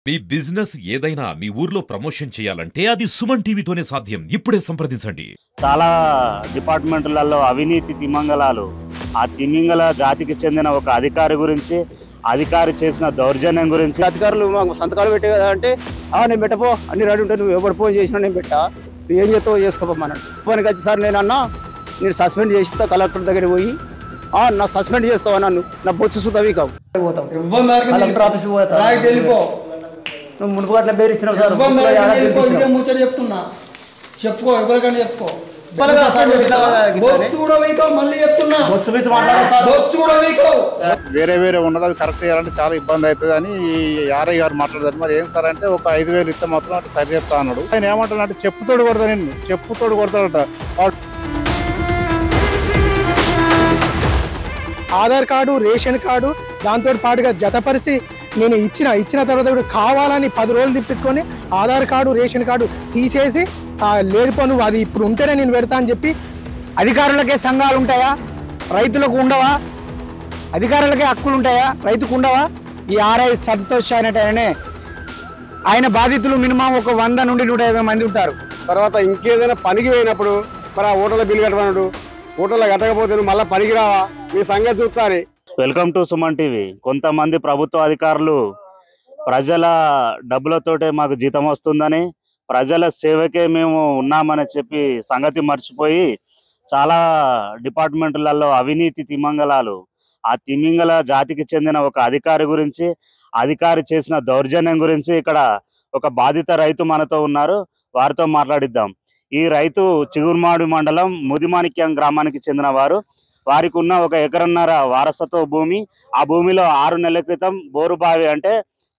మీ business ఏదైనా మీ ఊర్లో promotion చేయాలంటే అది సుమన్ టీవీతోనే సాధ్యం. ఇప్పుడే సంప్రదించండి. చాలా డిపార్ట్మెంట్లలో అవినీతి తిమంగళాలు. ఆ తిమింగల జాతికి చెందిన ఒక అధికారి గురించి, అధికారి చేసిన దౌర్జన్యం గురించి అధికారులు మాకు సంతకాలు పెట్టే కదా అంటే నేను పెట్టపో అన్ని రెడీ ఉంటాయి, నువ్వు ఎవరు ఫోన్ చేసినా నేను పెట్టా, నువ్వు ఏం చేస్తావు చేసుకోమన్నాడు. ఫోన్కి వచ్చి సార్ నేను అన్నా నేను సస్పెండ్ చేస్తా, కలెక్టర్ దగ్గర పోయి నా సస్పెండ్ చేస్తావా, నన్ను నా బొచ్చు సుతవి కావు పోతాం కలెక్టర్ ఆఫీస్కి పోతా, నువ్వు మునుపు అట్లా పేరు ఇచ్చినావు సార్ ముచ్చట చెప్తున్నా, చెప్పుకో ఎవరికైనా చెప్పుకో. వేరే వేరే ఉన్నది అవి కరెక్ట్ చేయాలంటే చాలా ఇబ్బంది అవుతుంది అని ఆర్ఐ గారు మాట్లాడతారు. మరి ఏం సార్ అంటే ఒక 5,000 ఇస్తే మాత్రం అంటే సరి చెప్తా అన్నాడు. ఆయన ఏమంటాడు అంటే చెప్పుతోడు కొడతా, నేను చెప్పుతోడు కొడతాడట. ఆధార్ కార్డు, రేషన్ కార్డు దాంతో పాటుగా జతపరిచి నేను ఇచ్చిన తర్వాత కూడా కావాలని 10 రోజులు తిప్పించుకొని ఆధార్ కార్డు, రేషన్ కార్డు తీసేసి లేకపో నువ్వు అది ఇప్పుడు ఉంటేనే నేను పెడతా అని చెప్పి. అధికారులకే సంఘాలు ఉంటాయా, రైతులకు ఉండవా? అధికారులకే హక్కులు ఉంటాయా, రైతుకు ఉండవా? ఈ ఆర్ఐ సంతోష్ అయినట్టనే ఆయన బాధితులు మినిమం ఒక 100 నుండి 150 మంది ఉంటారు. తర్వాత ఇంకేదైనా పనికి పోయినప్పుడు మరి ఆ హోటల్ బిల్లు కట్టమన్నాడు, హోటల్లో కట్టకపోతే నువ్వు మళ్ళీ పనికి రావా, మీ సంగతి చూస్తాను. Welcome to Suman TV. కొంతమంది ప్రభుత్వ అధికారులు ప్రజల డబ్బులతోటే మాకు జీతం వస్తుందని, ప్రజల సేవకే మేము ఉన్నామని చెప్పి సంగతి మర్చిపోయి చాలా డిపార్ట్మెంట్లలో అవినీతి తిమంగళాలు. ఆ తిమింగల జాతికి చెందిన ఒక అధికారి గురించి, అధికారి చేసిన దౌర్జన్యం గురించి ఇక్కడ ఒక బాధిత రైతు మనతో ఉన్నారు, వారితో మాట్లాడిద్దాం. ఈ రైతు చిగురుమాడి మండలం ముదిమాణిక్యం గ్రామానికి చెందిన వారు. వారికి ఉన్న 1 ఎకరన్నర వారసత్వ భూమి. ఆ భూమిలో 6 నెలల క్రితం బోరుబావి అంటే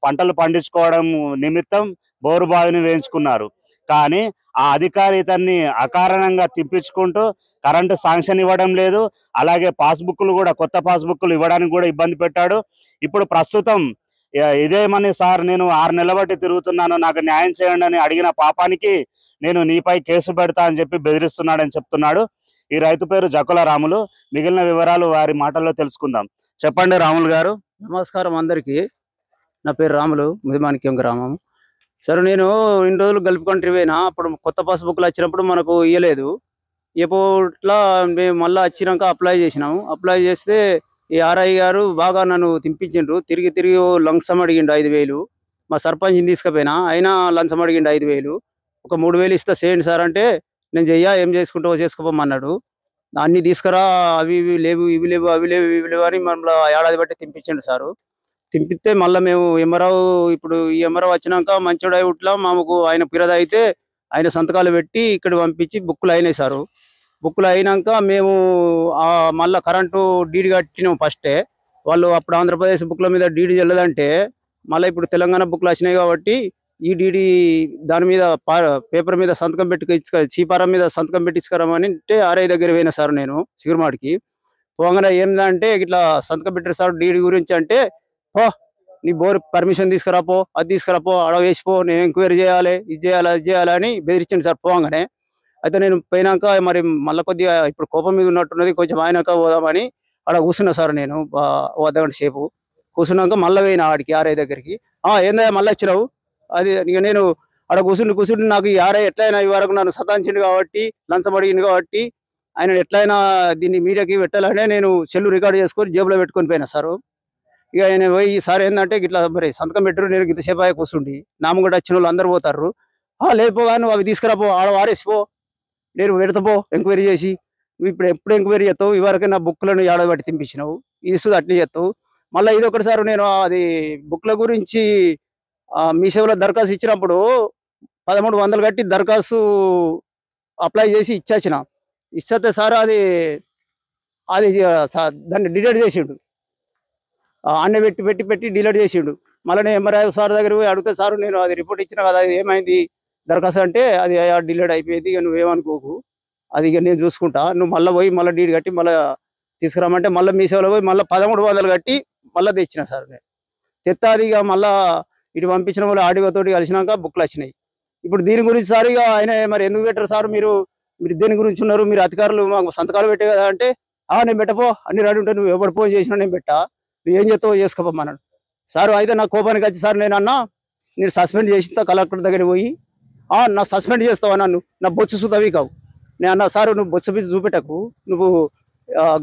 పంటలు పండించుకోవడం నిమిత్తం బోరుబావిని వేయించుకున్నారు. కానీ ఆ అధికారి ఇతన్ని అకారణంగా తిప్పించుకుంటూ కరెంటు శాంక్షన్ ఇవ్వడం లేదు, అలాగే పాస్బుక్లు కూడా కొత్త పాస్బుక్లు ఇవ్వడానికి కూడా ఇబ్బంది పెట్టాడు. ఇప్పుడు ప్రస్తుతం ఇదేమని సార్ నేను 6 నెలల బట్టి తిరుగుతున్నాను, నాకు న్యాయం చేయండి అని అడిగిన పాపానికి నేను నీపై కేసు పెడతా అని చెప్పి బెదిరిస్తున్నాడని చెప్తున్నాడు. ఈ రైతు పేరు జకుల రాములు. మిగిలిన వివరాలు వారి మాటల్లో తెలుసుకుందాం. చెప్పండి రాములు గారు. నమస్కారం అందరికీ. నా పేరు రాములు, ముదిమాణిక్యం గ్రామం. సరే నేను ఇన్ని రోజులు గల్ఫ్ కంట్రీ పోయినా, అప్పుడు కొత్త పాస్బుక్లు వచ్చినప్పుడు మనకు ఇవ్వలేదు. ఇట్లా మేము మళ్ళీ వచ్చినాక అప్లై చేసినాము. అప్లై చేస్తే ఈ ఆర్ఐ గారు బాగా నన్ను తింపించిండ్రు. తిరిగి లంచం అడిగిండు 5,000. మా సర్పంచ్ని తీసుకుపోయినా, అయినా లంచం అడిగిండు 5,000. ఒక 3,000 ఇస్తా చేయండి సార్ అంటే నేను ఏం చేసుకుంటావో చేసుకోమన్నాడు. అన్ని తీసుకురా, అవి ఇవి లేవు, ఇవి లేవు, అవి లేవు, ఇవి లేవు అని మమ్మల్ని ఏడాది బట్టి తింపించండు సారు. తింపిస్తే మళ్ళీ మేము ఎంఆర్ఓ, ఇప్పుడు ఈ ఎంఆర్ఓ వచ్చినాక మంచోడు ఇట్లా మాకు ఆయన ఫిర్యాదు అయితే ఆయన సంతకాలు పెట్టి ఇక్కడ పంపించి బుక్కులు అయినాయి సారు. బుక్కులు అయినాక మేము మళ్ళీ కరెంటు డీడీ కట్టినాము ఫస్టే. వాళ్ళు అప్పుడు ఆంధ్రప్రదేశ్ బుక్ల మీద డీడీ చెల్లదంటే మళ్ళీ ఇప్పుడు తెలంగాణ బుక్లు వచ్చినాయి కాబట్టి ఈ డీడీ దాని మీద పేపర్ మీద సంతకం చీపారం మీద సంతకం పెట్టించుకురామని అంటే ఆర్ఐ దగ్గర పోయినా సార్ నేను చిగురుమాడికి. పోగానే ఏంటంటే ఇట్లా సంతకం పెట్టారు సార్ డీడీ గురించి అంటే, నీ బోర్ పర్మిషన్ తీసుకురాపో, అది తీసుకురాపో, అడ వేసిపో, నేను ఎంక్వైరీ చేయాలి, ఇది చేయాలి, అది చేయాలి అని బెదిరించండి సార్ పోగానే. అయితే నేను పోయినాక మరి మళ్ళీ కొద్దిగా ఇప్పుడు కోపం మీద ఉన్నట్టున్నది, కొంచెం ఆయనక పోదామని అక్కడ కూర్చున్నా సార్ నేను 1 గంట సేపు. కూర్చున్నాక మళ్ళీ పోయినా ఆడికి ఆర్ఐ దగ్గరికి. ఏందా మళ్ళీ వచ్చినావు, అది ఇక నేను అక్కడ కూర్చుండి నాకు ఈ ఆర్ఐ ఎట్లయినా ఈ వరకు నన్ను సతాయించిండు కాబట్టి, లంచం అడిగింది కాబట్టి ఆయన ఎట్లయినా దీన్ని మీడియాకి పెట్టాలనే నేను సెల్లు రికార్డు చేసుకొని జేబులో పెట్టుకొని పోయినా సారు. ఇక ఆయన పోయి సార్ ఏంటంటే ఇట్లా మరి సంతకం పెట్టరు, నేను ఇంతసేపు అయ్యే కూర్చుండి నామగడ్డ వచ్చిన వాళ్ళు అందరు పోతారు, లేకపోగా నువ్వు అవి తీసుకురాపో, ఆడ వారేసిపో, నేను పెడతాపో ఎంక్వైరీ చేసి, నువ్వు ఇప్పుడు ఎప్పుడు ఎంక్వైరీ చేస్తావు, ఇవరకే నా బుక్లను ఏడాది బట్టి తింపించినావు, ఇది సుధా అట్లే చేస్తావు. మళ్ళీ ఇది ఒకటిసారి నేను అది బుక్ల గురించి మీ సేవలో దరఖాస్తు ఇచ్చినప్పుడు 1,300 కట్టి దరఖాస్తు అప్లై చేసి ఇస్తే సార్ అది దాన్ని డిలీట్ చేసిండు. అన్నీ పెట్టి డిలీట్ చేసిండు. మళ్ళీ నేను ఎంఆర్ఐ సార్ దగ్గర పోయి అడిగితే సార్ నేను అది రిపోర్ట్ ఇచ్చిన కదా, అది ఏమైంది దరఖాస్తు అంటే అది డిలీట్ అయిపోయింది, ఇక నువ్వేమనుకోకు, అది ఇక నేను చూసుకుంటా, నువ్వు మళ్ళీ పోయి మళ్ళీ డీడీ కట్టి మళ్ళీ తీసుకురామంటే మళ్ళీ మీ సేవలో పోయి మళ్ళీ 1,300 కట్టి మళ్ళీ తెచ్చిన సార్ నేను. తెత్తా అది ఇక మళ్ళీ ఇటు పంపించిన వాళ్ళు ఆడియోతోటి కలిసినాక బుక్లు వచ్చినాయి. ఇప్పుడు దీని గురించి సార్ ఇక ఆయన మరి ఎందుకు పెట్టారు సార్, మీరు దేని గురించి ఉన్నారు, మీరు అధికారులు మాకు సంతకాలు పెట్టే కదా అంటే నేను పెట్టపో అన్ని రెడీ ఉంటాయి, నువ్వు ఎవరు ఫోన్ చేసినా నేను పెట్టా, నువ్వు ఏం చేస్తావో చేసుకోమన్నాడు సార్. అయితే నా కోపానికి వచ్చి సార్ నేను అన్నా నేను సస్పెండ్ చేసి కలెక్టర్ దగ్గర పోయి నా సస్పెండ్ చేస్తావా నన్ను, నా బొచ్చు సుతవి కావు. నేను అన్నా సార్ నువ్వు బొచ్చు బీచ్ చూపెట్టకు, నువ్వు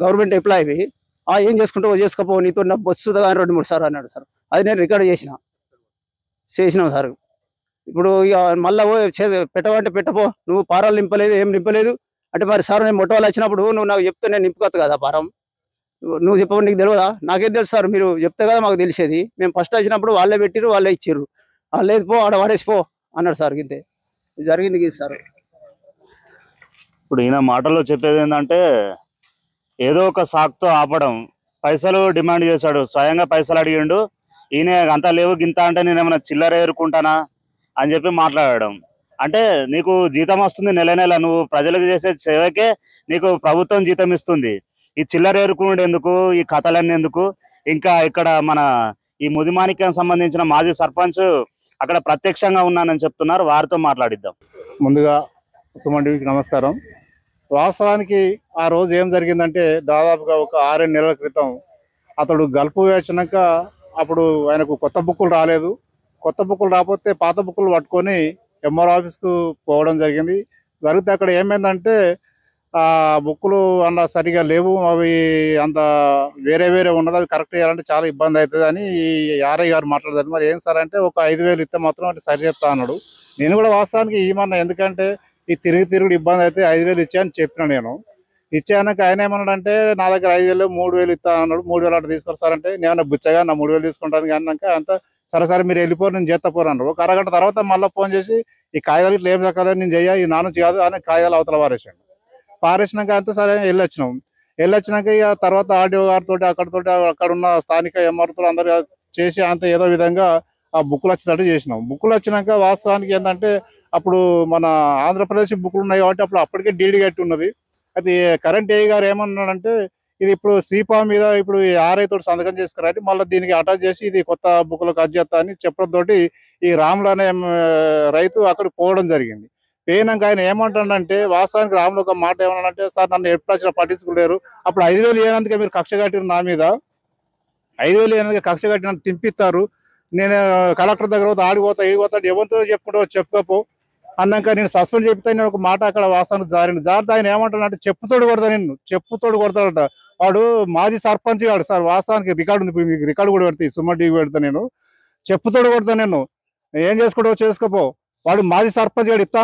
గవర్నమెంట్ ఎంప్లాయీవి, ఏం చేసుకుంటావో చేసుకోపో, నీతో నా బొచ్చు సుతగా 2-3 సార్లు అన్నాడు సార్. అది నేను రికార్డ్ చేసినాం సార్. ఇప్పుడు ఇక మళ్ళీ పెట్టవంటే పెట్టపో, నువ్వు పారాలు నింపలేదు, ఏం నింపలేదు అంటే మరి సార్ నేను మొట్టవాళ్ళు వచ్చినప్పుడు నువ్వు నాకు చెప్తే నేను నింపుకోవచ్చు కదా పారం, నువ్వు చెప్పవు నీకు తెలియదా? నాకేం తెలుసు సార్, మీరు చెప్తే కదా మాకు తెలిసేది. మేము ఫస్ట్ వచ్చినప్పుడు వాళ్ళే పెట్టిరు, వాళ్ళే ఇచ్చిర్రు, లేదు పో ఆడ వారేసిపో అన్నాడు సార్. ఇంతే జరిగింది సార్. ఇప్పుడు ఈయన మాటల్లో చెప్పేది ఏంటంటే ఏదో ఒక సాకుతో ఆపడం, పైసలు డిమాండ్ చేశాడు, స్వయంగా పైసలు అడిగిండు. ఈయన అంత లేవు గింత అంటే నేను ఏమైనా చిల్లర ఏరుకుంటానా అని చెప్పి మాట్లాడడం. అంటే నీకు జీతం వస్తుంది నెల నెల, నువ్వు ప్రజలకు చేసే సేవకే నీకు ప్రభుత్వం జీతం ఇస్తుంది. ఈ చిల్లర ఏరుకునేది ఎందుకు, ఈ కథలన్నీ ఎందుకు? ఇంకా ఇక్కడ మన ఈ ముదిమాణిక్యం సంబంధించిన మాజీ సర్పంచ్ అక్కడ ప్రత్యక్షంగా ఉన్నానని చెప్తున్నారు, వారితో మాట్లాడిద్దాం. ముందుగా సుమన్ టీవీకి నమస్కారం. వాస్తవానికి ఆ రోజు ఏం జరిగిందంటే దాదాపుగా ఒక 6-7 నెలల క్రితం అతడు గల్పు వేసినాక అప్పుడు ఆయనకు కొత్త బుక్కులు రాలేదు. కొత్త బుక్కులు రాకపోతే పాత బుక్కులు పట్టుకొని ఎంఆర్ ఆఫీస్కు పోవడం జరిగింది. జరిగితే అక్కడ ఏమైందంటే ఆ బుక్కులు అలా సరిగా లేవు, అవి అంత వేరే ఉన్నది, అవి కరెక్ట్ చేయాలంటే చాలా ఇబ్బంది అవుతుంది అని ఆర్ఐ గారు మాట్లాడతారు. మరి ఏం సార్ అంటే ఒక 5,000 ఇస్తే మాత్రం అంటే సరి చేస్తా అన్నాడు. నేను కూడా వాస్తవానికి ఏమన్నా, ఎందుకంటే ఈ తిరుగుడు ఇబ్బంది అయితే 5,000 ఇచ్చాయని చెప్పిన. నేను ఇచ్చాక ఆయన ఏమన్నాడంటే నా దగ్గర 5,000 3,000 ఇస్తా అన్నాడు. 3,000 అట్లా తీసుకొస్తారంటే నేను బుచ్చగా నా 3,000 తీసుకుంటాను అన్నాక అంతా సరే మీరు వెళ్ళిపోరు, నేను చేస్తా పోరు అన్నారు. ఒక అరగంట తర్వాత మళ్ళీ ఫోన్ చేసి ఈ కాగితాలు ఇట్లా ఏం రకాలేదు, నేను చెయ్యి, ఈ నానుంచి కాదు అని కాగితాలు అవతల పారేసినాక అంతా సరే వెళ్ళొచ్చినాక ఇక తర్వాత ఆర్డీఓ గారితో అక్కడ ఉన్న స్థానిక ఎంఆర్తో అందరు చేసి అంత ఏదో విధంగా ఆ బుక్కులు వచ్చేటట్టు చేసినాం. బుక్కులు వచ్చినాక వాస్తవానికి ఏంటంటే అప్పుడు మన ఆంధ్రప్రదేశ్ బుక్కులు ఉన్నాయి కాబట్టి అప్పటికే డీడీ కట్టి ఉన్నది. అది కరెంట్ ఏఈ గారు ఏమన్నాడంటే ఇది ఇప్పుడు సీపా మీద ఇప్పుడు ఆర్ఐ తోటి సంతకం చేసుకురండి, మళ్ళీ దీనికి అటాచ్ చేసి ఇది కొత్త బుక్కులకు అజ్జేస్తా అని చెప్పడంతో ఈ రాములు అనే రైతు అక్కడికి పోవడం జరిగింది. పోయినాక ఆయన ఏమంటాడంటే వాస్తవానికి రాములు ఒక మాట ఏమన్నాడంటే సార్ నన్ను ఎప్పుడు వచ్చినా పట్టించుకోలేరు, అప్పుడు 5,000 ఏనందుకే మీరు కక్ష కట్టిరు నా మీద, 5,000 ఏనందుకే కక్ష కట్టినట్టు తింపిస్తారు, నేను కలెక్టర్ దగ్గర పోతా ఆడిపోతా ఈడిపోతాడు, ఎవరితో చెప్పుకుంటా చెప్పకపో అన్నాక నేను సస్పెండ్ చెప్తే నేను ఒక మాట అక్కడ వాస్తవానికి జారితే ఆయన ఏమంటాడంటే చెప్పుతోడు కొడతాడట. వాడు మాజీ సర్పంచ్ కాడు సార్, వాస్తవానికి రికార్డు ఉంది, మీకు రికార్డు కూడా పెడతాయి, సుమన్ టీవీ పెడతా, నేను చెప్పుతోడు కొడతాను, నేను ఏం చేసుకుంటావో చేసుకోపో, వాడు మాజీ సర్పంచ్ గారు ఇస్తా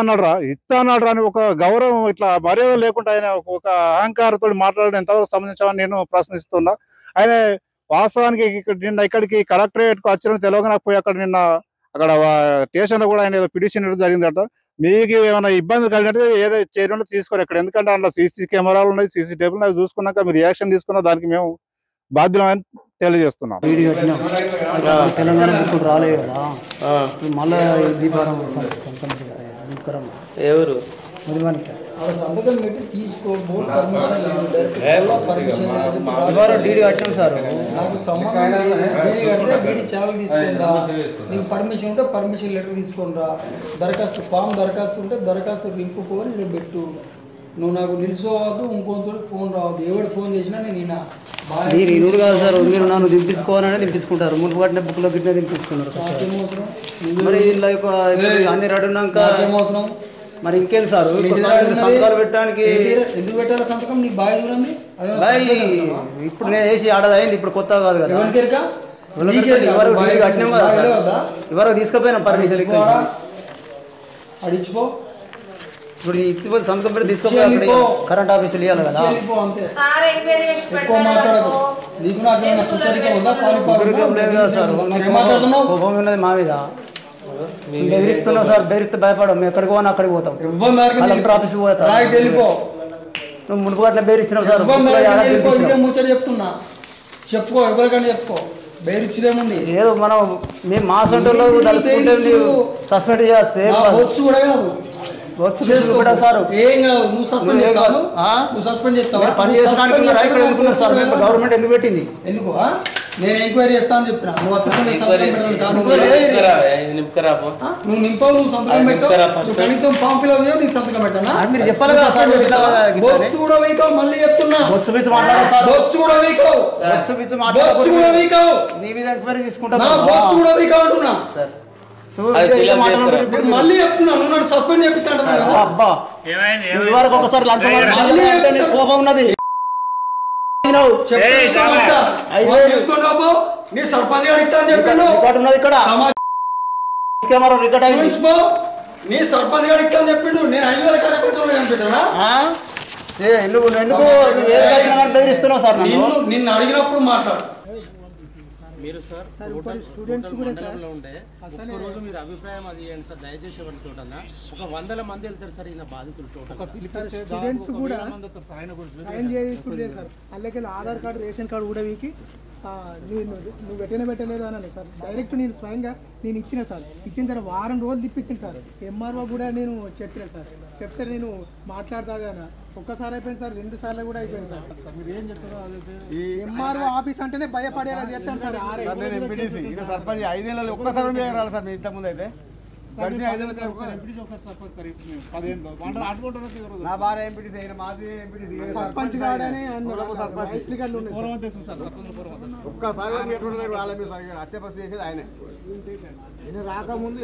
అన్నాడు అని ఒక గౌరవం ఇట్లా మర్యాద లేకుండా ఆయన ఒక అహంకారంతో మాట్లాడడం ఎంతవరకు సంబంధించామని నేను ప్రశ్నిస్తున్నా. ఆయన వాస్తవానికి ఇక్కడికి కలెక్టరేట్కు వచ్చిన తెలవకపోయి అక్కడ స్టేషన్ లో కూడా ఆయన ఏదో పిటిషన్ జరిగిందట. మీకు ఏమైనా ఇబ్బంది కలిగినట్టు ఏదో చర్యలు తీసుకోరు ఇక్కడ, ఎందుకంటే అందులో సీసీ కెమెరాలు ఉన్నాయి, సీసీ టేబుల్ అవి చూసుకున్నాక మీరు యాక్షన్ తీసుకున్నా దానికి మేము బాధ్యులమని తెలియజేస్తున్నాం. తెలంగాణ బుక్కులు రాలేదు కదా, మళ్ళీ దీపారం ఎవరు సంతకం పెట్టి తీసుకో డీడీ కట్టాం సార్, నాకు సంబంధం బీడీ కడితే బీడీ ఛానల్ తీసుకుంటా, నీకు పర్మిషన్ ఉంటే పర్మిషన్ లెటర్ తీసుకుంటా, దరఖాస్తు ఉంటే దరఖాస్తు నింపుకోని నేను పెట్టు, నువ్వు నాకు నిలుచోవద్దు, ఇంకొంత ఫోన్ రావద్దు, ఎవడు ఫోన్ చేసినా నేను ఇనుడు కాదు సార్, మీరు నన్ను దింపించుకోవాలనే దింపించుకుంటారు, ముందు పట్టిన బుక్లో గిట్నే దింపించుకున్నారు. మరి అన్ని రెడీ ఉన్నాక ఏమవసరం మరి ఇంకేది సార్ సంతకాలు పెట్టడానికి ఎందుకు పెట్టాలి సంతకం? నీకు బాగా చూడండి, ఇప్పుడు నేను వేసి ఆడది అయింది, ఇప్పుడు కొత్త కాదు కదా, ఎవరు తీసుకుపోయినా పర్మిషన్ అడిచిపో, ఇప్పుడు ఇచ్చిపోతే సంతకం పెట్టి తీసుకోపోయి కరెంట్ ఆఫీసులు ఇవ్వాలి కదా. ఎక్కువ మాట్లాడదు, నీకు నాకు చుట్టరిక ఉందా? కోపం ఉన్నది మా మీద, బెదిరిస్తున్నావు సార్, బెదిరిస్తే భయపడవు, మేము ఎక్కడికి పోనా అక్కడికి పోతాం, కలెక్టర్ ఆఫీస్కి పోతాం, నువ్వు మునుపు అట్లా బెదిరించినావు సార్. ముచ్చట చెప్తున్నా, చెప్పుకో, ఎవరికైనా చెప్పుకో, బెదిరించుదేముంది, ఏదో మనం మేము మా సొంతలో సస్పెండ్ చేస్తే వచ్చు కూడా కాదు, సార్ ఏం కాదు, నువ్వు సస్పెండ్ చేస్తావు, పని చేసుకోవడానికి సార్, గవర్నమెంట్ ఎందుకు పెట్టింది, ఎందుకు నేను ఎంక్వైరీ చేస్తా అని చెప్పిన, నువ్వు నువ్వు నింపావు, నువ్వు సంతకం పెట్టావు, కనీసం ఫామ్ ఫిల్ అవ్వవు, నీకు సంతకం పెట్టానా? మీరు చెప్పాలి కదా సార్, బొచ్చు కూడా వీకావు, మళ్ళీ చెప్తున్నా, బొచ్చు పిచ్చి మాట్లాడాలి సార్, బొచ్చు కూడా వీకావు, బొచ్చు పిచ్చి మాట్లాడాలి, నీ మీద ఎంక్వైరీ తీసుకుంటా, బొచ్చు కూడా వీకావు అంటున్నా, ఇప్పుడు మళ్ళీ చెప్తున్నాను, నువ్వు సస్పెండ్ చేపిస్తాను కదా. అబ్బా ఇదివరకు ఒకసారి లంచం కోపం ఉన్నది. తీసుకొని రాబో, నీ సర్పంచ్ గారు ఇట్టా అని చెప్పిండు. రికార్డు ఉన్నది ఇక్కడ, కెమెరా రికార్డ్ అయింది. నీ సర్పంచ్ గారు ఇట్టా అని చెప్పిండు. నేను 5,000 కార్యకర్తలు కనిపెట్టానా? ఎందుకు బెదిరిస్తున్నావు సార్? నిన్ను అడిగినప్పుడు మాట్లాడు. మీరు సార్ మండలంలో ఉండే ఒక్క రోజు మీరు అభిప్రాయం అది ఏంటి సార్? దయచేసి ఎవరితో ఒక 100 మంది వెళ్తారు సార్ ఈయన బాధితులు. స్టూడెంట్స్ కూడా సైన్ చేయించుకుంటే సార్ అందులోకి ఆధార్ కార్డు రేషన్ కార్డు కూడా వీకి నువ్వు పెట్టలేదు అన్నాను సార్. డైరెక్ట్ నేను స్వయంగా నేను ఇచ్చిన సార్. ఇచ్చిన తర్వాత వారం రోజులు తిప్పించింది సార్. ఎంఆర్ఓ కూడా నేను చెప్పిన సార్. చెప్తే నేను మాట్లాడతాగా ఒక్కసారి అయిపోయింది సార్, 2 సార్లు కూడా అయిపోయింది సార్. మీరు ఏం చెప్తారో ఎంఆర్ఓ ఆఫీస్ అంటేనే భయపడేలా చేస్తాను సార్. సర్పంచ్ 5 ఏళ్ళు ఒక్కసారి రాలి సార్. ఇంత ముందు అయితే సర్పంచ్ గాడనే అత్యపతి చేసేది ఆయనే. రాకముందు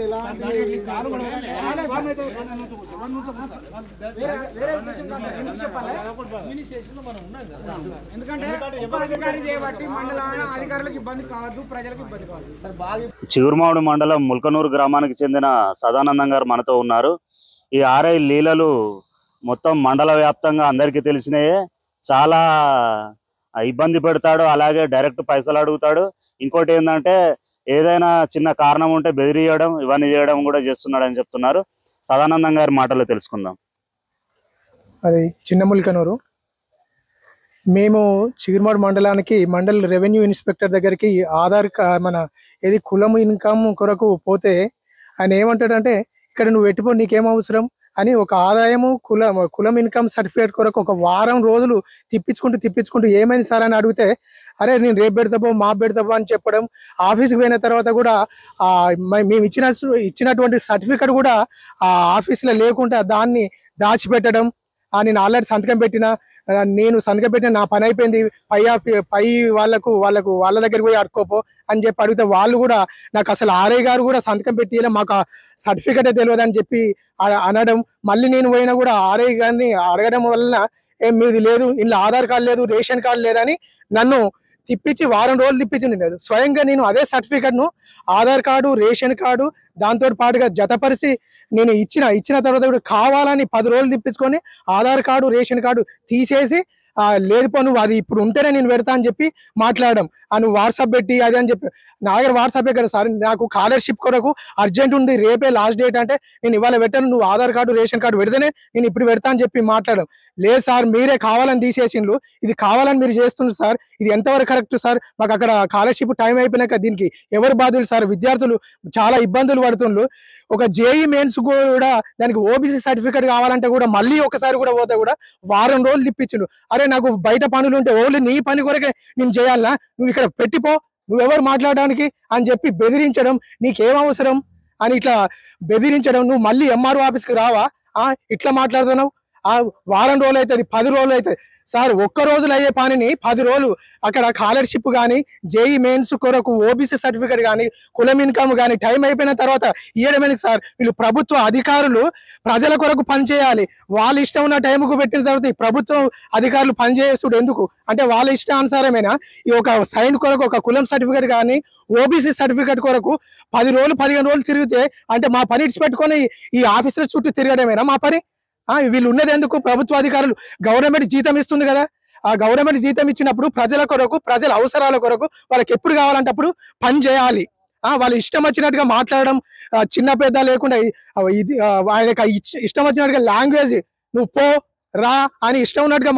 ఎందుకంటే అధికారి చేయబట్టి మండల అధికారులకు ఇబ్బంది కాదు, ప్రజలకు ఇబ్బంది కాదు. చిగురుమామిడి మండలం ముల్కనూరు గ్రామానికి చెందిన సదానందం గారు మనతో ఉన్నారు. ఈ ఆర్ఐ లీలలు మొత్తం మండల వ్యాప్తంగా అందరికీ తెలిసినాయే. చాలా ఇబ్బంది పెడతాడు, అలాగే డైరెక్ట్ పైసలు అడుగుతాడు. ఇంకోటి ఏంటంటే ఏదైనా చిన్న కారణం ఉంటే బెదిరియడం, ఇవన్నీ చేయడం కూడా చేస్తున్నాడు అని చెప్తున్నారు. సదానందం గారి మాటలో తెలుసుకుందాం. అది చిన్న ముల్కనూరు. మేము చిగురుమాడు మండలానికి మండల రెవెన్యూ ఇన్స్పెక్టర్ దగ్గరికి ఆధార్ మన ఏది కులం ఇన్కమ్ కొరకు పోతే ఆయన ఏమంటాడంటే, ఇక్కడ నువ్వు పెట్టిపో, నీకేం అవసరం అని ఒక ఆదాయము కులం ఇన్కమ్ సర్టిఫికేట్ కొరకు ఒక వారం రోజులు తిప్పించుకుంటూ ఏమైంది సార్ అని అడిగితే, అరే నేను రేపు పెడతాబో మా పెడతాబో అని చెప్పడం. ఆఫీస్కి పోయిన తర్వాత కూడా మేము ఇచ్చినటువంటి సర్టిఫికేట్ కూడా ఆ ఆఫీస్లో లేకుండా దాన్ని దాచిపెట్టడం. నేను ఆల్రెడీ సంతకం పెట్టిన నా పని అయిపోయింది, పై వాళ్ళ దగ్గరికి పోయి అడుకోపో అని చెప్పి అడిగితే వాళ్ళు కూడా నాకు అసలు ఆర్ఐ గారు కూడా సంతకం పెట్టి మాకు సర్టిఫికేటే తెలియదు అని చెప్పి అనడం. మళ్ళీ నేను పోయినా కూడా ఆర్ఐ గారిని అడగడం వలన మీది లేదు, ఇంట్లో ఆధార్ కార్డు లేదు, రేషన్ కార్డు లేదని నన్ను తిప్పించి వారం రోజులు తిప్పించింది. లేదు స్వయంగా నేను అదే సర్టిఫికేట్ను ఆధార్ కార్డు రేషన్ కార్డు దాంతో పాటుగా జతపరిచి నేను ఇచ్చిన తర్వాత కూడా కావాలని 10 రోజులు తిప్పించుకొని ఆధార్ కార్డు రేషన్ కార్డు తీసేసి లేదు పో నువ్వు అది ఇప్పుడు ఉంటేనే నేను పెడతా అని చెప్పి మాట్లాడడం. నువ్వు వాట్సాప్ పెట్టి అది అని చెప్పి నా దగ్గర వాట్సాపే కదా సార్, నాకు స్కాలర్షిప్ కొరకు అర్జెంట్ ఉంది, రేపే లాస్ట్ డేట్ అంటే నేను ఇవాళ పెట్టాను, నువ్వు ఆధార్ కార్డు రేషన్ కార్డు పెడితేనే నేను ఇప్పుడు పెడతా అని చెప్పి మాట్లాడడం. లేదు సార్ మీరే కావాలని తీసేసిండ్రు, ఇది కావాలని మీరు చేస్తున్నారు సార్, ఇది ఎంతవరకు కరెక్ట్ సార్? మాకు అక్కడ స్కాలర్షిప్ టైం అయిపోయినాక దీనికి ఎవరు బాధ్యులు సార్? విద్యార్థులు చాలా ఇబ్బందులు పడుతుండ్రు. ఒక జేఈ మెయిన్స్ కూడా దానికి ఓబీసీ సర్టిఫికేట్ కావాలంటే కూడా మళ్ళీ ఒకసారి కూడా పోతే కూడా వారం రోజులు తిప్పించిండు. అరే నాకు బయట పనులు ఉంటే ఓన్లీ నీ పని కొరకే నేను చేయాలనా, నువ్వు ఇక్కడ పెట్టిపో, నువ్వెవరు మాట్లాడడానికి అని చెప్పి బెదిరించడం. నీకేం అవసరం అని ఇట్లా బెదిరించడం. నువ్వు మళ్ళీ ఎంఆర్ఓ ఆఫీస్కి రావా, ఇట్లా మాట్లాడుతున్నావు. వారం రోజులు అవుతుంది, 10 రోజులు అవుతుంది సార్. ఒక్క రోజులు అయ్యే పనిని 10 రోజులు అక్కడ స్కాలర్షిప్ కానీ జేఈ మెయిన్స్ కొరకు ఓబీసీ సర్టిఫికేట్ కానీ కులం ఇన్కమ్ కానీ టైం అయిపోయిన తర్వాత ఇయ్యడమే సార్. వీళ్ళు ప్రభుత్వ అధికారులు ప్రజల కొరకు పనిచేయాలి. వాళ్ళ ఇష్టం ఉన్న టైంకు పెట్టిన తర్వాత ఈ ప్రభుత్వం అధికారులు పనిచేస్తుడు ఎందుకు అంటే వాళ్ళ ఇష్టానుసారమేనా? ఈ ఒక సైన్ కొరకు ఒక కులం సర్టిఫికేట్ కానీ ఓబీసీ సర్టిఫికేట్ కొరకు 10 రోజులు 15 రోజులు తిరిగితే అంటే మా పని ఇచ్చిపెట్టుకొని ఈ ఆఫీసుల చుట్టూ తిరగడమేనా మా పని? వీళ్ళు ఉన్నది ఎందుకు? ప్రభుత్వ అధికారులు గవర్నమెంట్ జీతం ఇస్తుంది కదా, ఆ గవర్నమెంట్ జీతం ఇచ్చినప్పుడు ప్రజల కొరకు ప్రజల అవసరాల కొరకు వాళ్ళకి ఎప్పుడు కావాలంటే అప్పుడు పని చేయాలి. వాళ్ళు ఇష్టం వచ్చినట్టుగా మాట్లాడడం, చిన్న పెద్ద లేకుండా ఇది ఆయనకు ఇష్టం వచ్చినట్టుగా లాంగ్వేజ్ నువ్వు పో రా అని ఇష్టం ఉన్నట్టుగా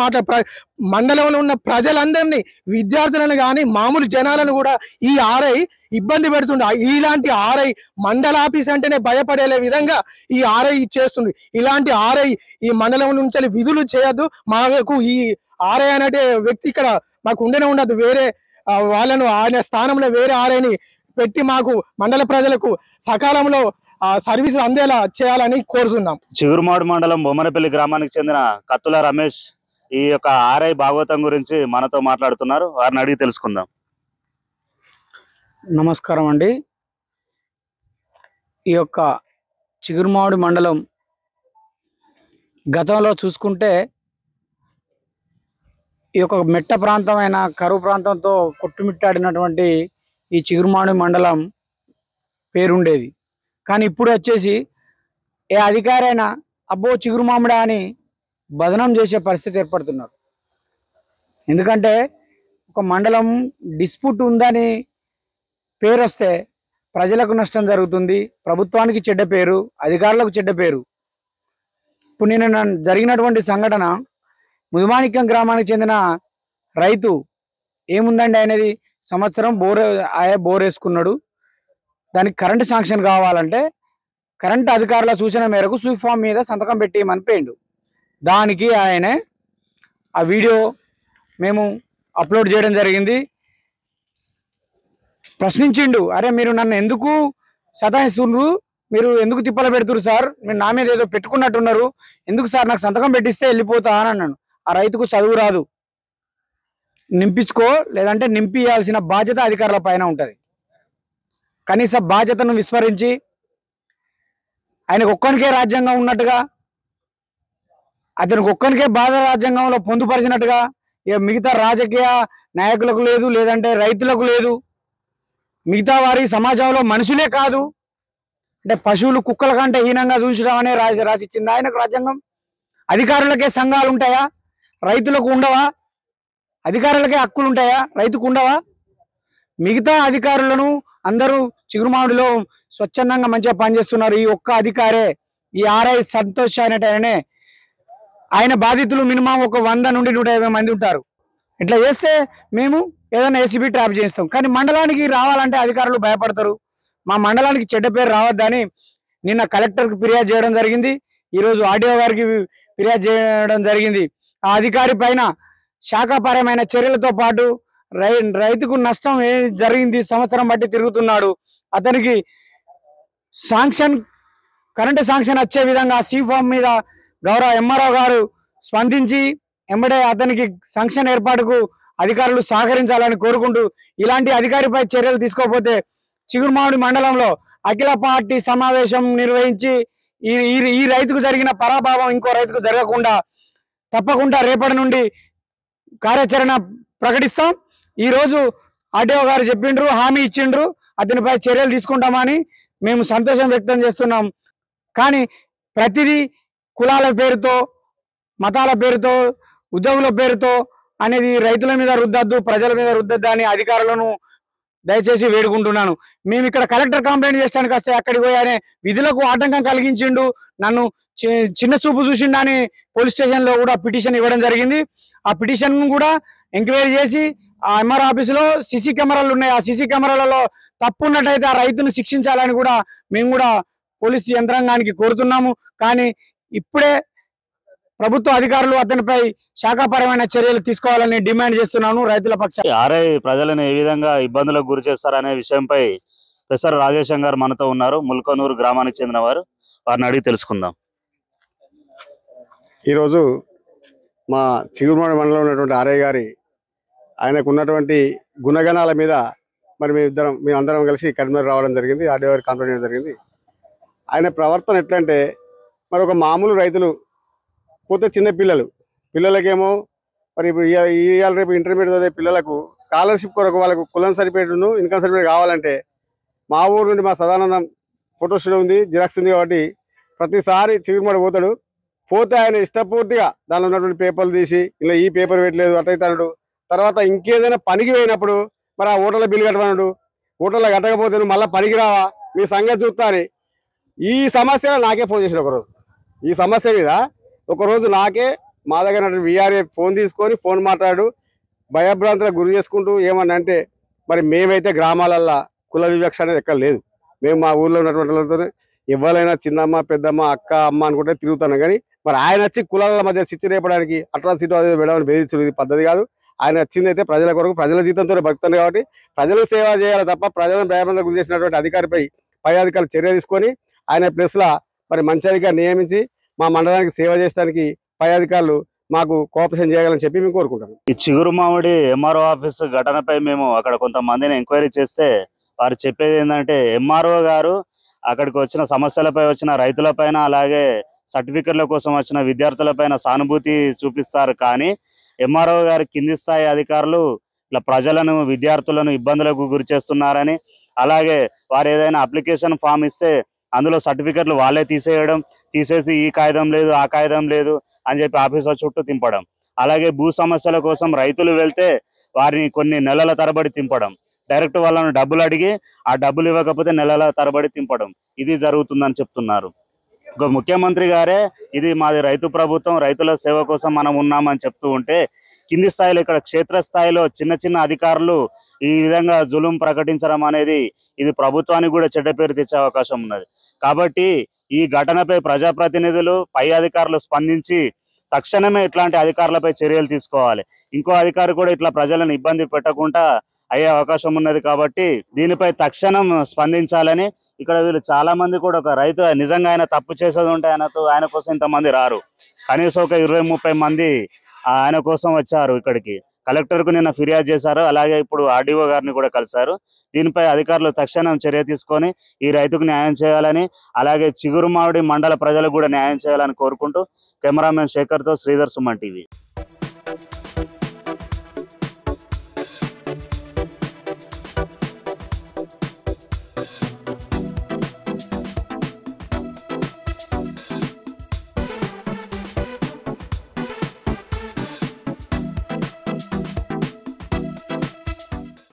మండలంలో ఉన్న ప్రజలందరినీ విద్యార్థులను కానీ మామూలు జనాలను కూడా ఈ ఆర్ఐ ఇబ్బంది పెడుతుండే. ఇలాంటి ఆర్ఐ మండల ఆఫీస్ అంటేనే భయపడేలే విధంగా ఈ ఆర్ఐ చేస్తుంది. ఇలాంటి ఆర్ఐ ఈ మండలం నుంచి విధులు చేయొద్దు. మాకు ఈ ఆర్ఐ అనే వ్యక్తి ఇక్కడ మాకు ఉండనే ఉండదు. వేరే వాళ్ళను ఆయన స్థానంలో వేరే ఆర్ఐని పెట్టి మాకు మండల ప్రజలకు సకాలంలో సర్వీసులు అందేలా చేయాలని కోరుతున్నాం. చిగురుమాడు మండలం బొమ్మనపల్లి గ్రామానికి చెందిన కత్తుల రమేష్ ఈ యొక్క ఆర్ఐ భాగవతం గురించి మనతో మాట్లాడుతున్నారు. వారిని అడిగి తెలుసుకుందాం. నమస్కారం అండి. ఈ యొక్క చిగురుమామిడి మండలం గతంలో చూసుకుంటే ఈ యొక్క మెట్ట ప్రాంతమైన కరువు ప్రాంతంతో కొట్టుమిట్టాడినటువంటి ఈ చిగురుమామిడి మండలం పేరుండేది. కానీ ఇప్పుడు వచ్చేసి ఏ అధికారైనా అబ్బో చిగురుమామిడా అని బదనం చేసే పరిస్థితి ఏర్పడుతున్నారు. ఎందుకంటే ఒక మండలం డిస్ప్యూట్ ఉందని పేరు వస్తే ప్రజలకు నష్టం జరుగుతుంది, ప్రభుత్వానికి చెడ్డ పేరు, అధికారులకు చెడ్డ పేరు. ఇప్పుడు నిన్న జరిగినటువంటి సంఘటన ముదిమాణిక్యం గ్రామానికి చెందిన రైతు ఏముందండి అనేది సంవత్సరం బోర్ వేసుకున్నాడు. దానికి కరెంటు శాంక్షన్ కావాలంటే కరెంటు అధికారుల సూచన మేరకు సూప్ ఫామ్ మీద సంతకం పెట్టేయమని పోయిండు. దానికి ఆయనే ఆ వీడియో మేము అప్లోడ్ చేయడం జరిగింది. ప్రశ్నించిండు, అరే మీరు నన్ను ఎందుకు సతాయిస్తున్నారు, మీరు ఎందుకు తిప్పలు పెడుతున్నారు సార్, మీరు నా మీద ఏదో పెట్టుకున్నట్టున్నారు, ఎందుకు సార్ నాకు సంతకం పెట్టిస్తే వెళ్ళిపోతా అని అన్నాను. ఆ రైతుకు చదువు రాదు, నింపించుకో లేదంటే నింపియాల్సిన బాధ్యత అధికారుల పైన ఉంటుంది. కనీస బాధ్యతను విస్మరించి ఆయనకు ఒక్కనికే రాజ్యాంగం ఉన్నట్టుగా, అతనికి ఒక్కనికే బాధ రాజ్యాంగంలో పొందుపరిచినట్టుగా ఇక మిగతా రాజకీయ నాయకులకు లేదు, లేదంటే రైతులకు లేదు, మిగతా వారి సమాజంలో మనుషులే కాదు అంటే పశువులు కుక్కల కంటే హీనంగా చూసడం అనే రాసిచ్చింది ఆయనకు రాజ్యాంగం. అధికారులకే సంఘాలు ఉంటాయా, రైతులకు ఉండవా? అధికారులకే హక్కులు ఉంటాయా, రైతుకు ఉండవా? మిగతా అధికారులను అందరూ చిగురుమామిడిలో స్వచ్ఛందంగా మంచిగా పనిచేస్తున్నారు. ఈ ఒక్క అధికారే ఈ ఆర్ఐ సంతోష్ అనేటనే ఆయన బాధితులు మినిమం ఒక 100 నుండి 150 మంది ఉంటారు. ఇట్లా చేస్తే మేము ఏదైనా ఏసీబీ ట్రాప్ చేస్తాం. కానీ మండలానికి రావాలంటే అధికారులు భయపడతారు. మా మండలానికి చెడ్డ పేరు రావద్దని నిన్న కలెక్టర్కి ఫిర్యాదు చేయడం జరిగింది, ఈరోజు ఆర్డీఓ గారికి ఫిర్యాదు చేయడం జరిగింది. ఆ అధికారి పైన శాఖాపరమైన చర్యలతో పాటు రైతుకు నష్టం జరిగింది, సంవత్సరం బట్టి తిరుగుతున్నాడు, అతనికి శాంక్షన్ కరెంటు శాంక్షన్ వచ్చే విధంగా సీ ఫామ్ మీద గౌరవ ఎంఆర్ఓ గారు స్పందించి ఎంబడే అతనికి శాంక్షన్ ఏర్పాటుకు అధికారులు సహకరించాలని కోరుకుంటూ, ఇలాంటి అధికారిపై చర్యలు తీసుకోకపోతే చిగురుమామిడి మండలంలో అఖిల పార్టీ సమావేశం నిర్వహించి ఈ రైతుకు జరిగిన పరాభావం ఇంకో రైతుకు జరగకుండా తప్పకుండా రేపటి నుండి కార్యాచరణ ప్రకటిస్తాం. ఈరోజు ఆర్డీఓ గారు చెప్పిండ్రు, హామీ ఇచ్చిండ్రు, అతనిపై చర్యలు తీసుకుంటామని మేము సంతోషం వ్యక్తం చేస్తున్నాం. కానీ ప్రతిదీ కులాల పేరుతో, మతాల పేరుతో, ఉద్యోగుల పేరుతో అనేది రైతుల మీద రుద్దద్దు, ప్రజల మీద రుద్దద్దు అని అధికారులను దయచేసి వేడుకుంటున్నాను. మేము ఇక్కడ కలెక్టర్ కంప్లైంట్ చేయడానికి వస్తే అక్కడికి పోయి ఆయన విధులకు ఆటంకం కలిగించిండు, నన్ను చిన్న చూపు చూసిండు అని పోలీస్ స్టేషన్లో కూడా పిటిషన్ ఇవ్వడం జరిగింది. ఆ పిటిషన్ కూడా ఎంక్వైరీ చేసి ఆ ఎంఆర్ ఆఫీసులో సీసీ కెమెరాలు ఉన్నాయి, ఆ సీసీ కెమెరాలలో తప్పు ఉన్నట్టయితే ఆ రైతును శిక్షించాలని కూడా మేము కూడా పోలీసు యంత్రాంగానికి కోరుతున్నాము. కానీ ఇప్పుడే ప్రభుత్వ అధికారులు అతనిపై శాఖాపరమైన చర్యలు తీసుకోవాలని డిమాండ్ చేస్తున్నాను రైతుల పక్షాన. ఆర్ఐ ప్రజలను ఏ విధంగా ఇబ్బందులకు గురి చేస్తారనే విషయంపై ప్రొఫెసర్ రాజేశం గారు మనతో ఉన్నారు, ముల్కనూరు గ్రామానికి చెందిన వారు, వారిని అడిగి తెలుసుకుందాం. ఈరోజు మా చిగురుమామిడి మండలంలో ఉన్నటువంటి ఆర్ఐ గారి ఆయనకు ఉన్నటువంటి గుణగణాల మీద మరి మేమందరం కలిసి కరీంనగర్ రావడం జరిగింది, ఆర్డీఓ గారికి కంప్లైంట్ చేయడం జరిగింది. ఆయన ప్రవర్తన ఎట్లంటే మరి ఒక మామూలు రైతులు పోతే చిన్న పిల్లలకేమో మరి ఇప్పుడు ఇవాళ రేపు ఇంటర్మీడియట్ చదివే పిల్లలకు స్కాలర్షిప్ కొరకు వాళ్ళకు కులం సర్టిఫికేట్ను ఇన్కమ్ సర్టిఫికేట్ కావాలంటే మా ఊరు నుండి మా సదానందం ఫోటో స్టూడియో ఉంది, జిరాక్స్ ఉంది కాబట్టి ప్రతిసారి చిగురుమామిడి పోతే ఆయన ఇష్టపూర్తిగా దానిలో ఉన్నటువంటి పేపర్లు తీసి ఇలా ఈ పేపర్ పెట్టలేదు అట్లా ఇట్లా తర్వాత ఇంకేదైనా పనికి పోయినప్పుడు మరి ఆ హోటల్లో బిల్లు కట్టమన్నాడు, హోటల్లో కట్టకపోతే నువ్వు మళ్ళీ పనికి రావా, మీ సంగతి చూస్తా అని ఈ సమస్య నాకే ఫోన్ చేసిన ఒకరోజు. ఈ సమస్య మీద ఒకరోజు నాకే మా దగ్గర విఆర్ఏ ఫోన్ తీసుకొని ఫోన్ మాట్లాడు భయభ్రాంతులకు గురి చేసుకుంటూ ఏమన్నా అంటే మరి మేమైతే గ్రామాలల్లో కుల వివక్ష అనేది ఎక్కడ లేదు, మేము మా ఊర్లో ఉన్నటువంటి వాళ్ళతో ఎవరైనా చిన్నమ్మ పెద్దమ్మ అక్క అమ్మ అనుకుంటే తిరుగుతున్నాం. కానీ మరి ఆయన వచ్చి కులాల మధ్య చిచ్చు రేపడానికి అట్రాసిటీ అదే వెళ్ళమని బెదిరించడం ఇది పద్ధతి కాదు. ఆయన వచ్చింది అయితే ప్రజల కొరకు ప్రజల జీతంతో బతుకుతాను కాబట్టి ప్రజలకు సేవ చేయాలి తప్ప ప్రజలను భయభ్రాంతులకు గురి చేసినటువంటి అధికారిపై పై అధికారులు చర్య తీసుకొని ఆయన ప్లేస్లో మరి మంచి అధికారి నియమించి మా మండలానికి సేవ చేయడానికి పై అధికారులు మాకు కోఆపరేషన్ చేయాలని చెప్పి మేము కోరుకుంటాము. ఈ చిగురుమామిడి ఎంఆర్ఓ ఆఫీస్ ఘటనపై మేము అక్కడ కొంతమందిని ఎంక్వైరీ చేస్తే వారు చెప్పేది ఏంటంటే ఎంఆర్ఓ గారు అక్కడికి వచ్చిన సమస్యలపై వచ్చిన రైతులపైన అలాగే సర్టిఫికెట్ల కోసం వచ్చిన విద్యార్థులపైన సానుభూతి చూపిస్తారు. కానీ ఎంఆర్ఓ గారి కింది స్థాయి అధికారులు ఇట్లా ప్రజలను విద్యార్థులను ఇబ్బందులకు గురి చేస్తున్నారని, అలాగే వారు ఏదైనా అప్లికేషన్ ఫామ్ ఇస్తే అందులో సర్టిఫికెట్లు వాళ్ళే తీసేసి ఈ కాగితం లేదు ఆ కాగితం లేదు అని చెప్పి ఆఫీసర్ చుట్టూ తింపడం, అలాగే భూ సమస్యల కోసం రైతులు వెళ్తే వారిని కొన్ని నెలల తరబడి తింపడం, డైరెక్ట్ వాళ్ళను డబ్బులు అడిగి ఆ డబ్బులు ఇవ్వకపోతే నెలల తరబడి తింపడం, ఇది జరుగుతుందని చెప్తున్నారు. ఒక ముఖ్యమంత్రి గారే ఇది మాది రైతు ప్రభుత్వం, రైతుల సేవ కోసం మనం ఉన్నామని చెప్తూ ఉంటే కింది స్థాయిలో ఇక్కడ క్షేత్రస్థాయిలో చిన్న చిన్న అధికారులు ఈ విధంగా జులుం ప్రకటించడం అనేది ఇది ప్రభుత్వానికి కూడా చెడ్డ పేరు తెచ్చే అవకాశం ఉన్నది. కాబట్టి ఈ ఘటనపై ప్రజాప్రతినిధులు పై అధికారులు స్పందించి తక్షణమే ఇట్లాంటి అధికారులపై చర్యలు తీసుకోవాలి. ఇంకో అధికారి కూడా ఇట్లా ప్రజలను ఇబ్బంది పెట్టకుండా అయ్యే అవకాశం ఉన్నది. కాబట్టి దీనిపై తక్షణం స్పందించాలని ఇక్కడ వీళ్ళు చాలా మంది కూడా ఒక రైతు నిజంగా ఆయన తప్పు చేసేది ఉంటే ఆయన కోసం ఇంతమంది రారు, కనీసం ఒక 20-30 మంది ఆయన కోసం వచ్చారు ఇక్కడికి. కలెక్టర్కు నిన్న ఫిర్యాదు చేశారు, అలాగే ఇప్పుడు ఆర్డీఓ గారిని కూడా కలిశారు. దీనిపై అధికారులు తక్షణం చర్య తీసుకొని ఈ రైతుకు న్యాయం చేయాలని, అలాగే చిగురుమావిడి మండల ప్రజలకు కూడా న్యాయం చేయాలని కోరుకుంటూ కెమెరామెన్ శేఖర్తో శ్రీధర్, సుమన్ టీవీ.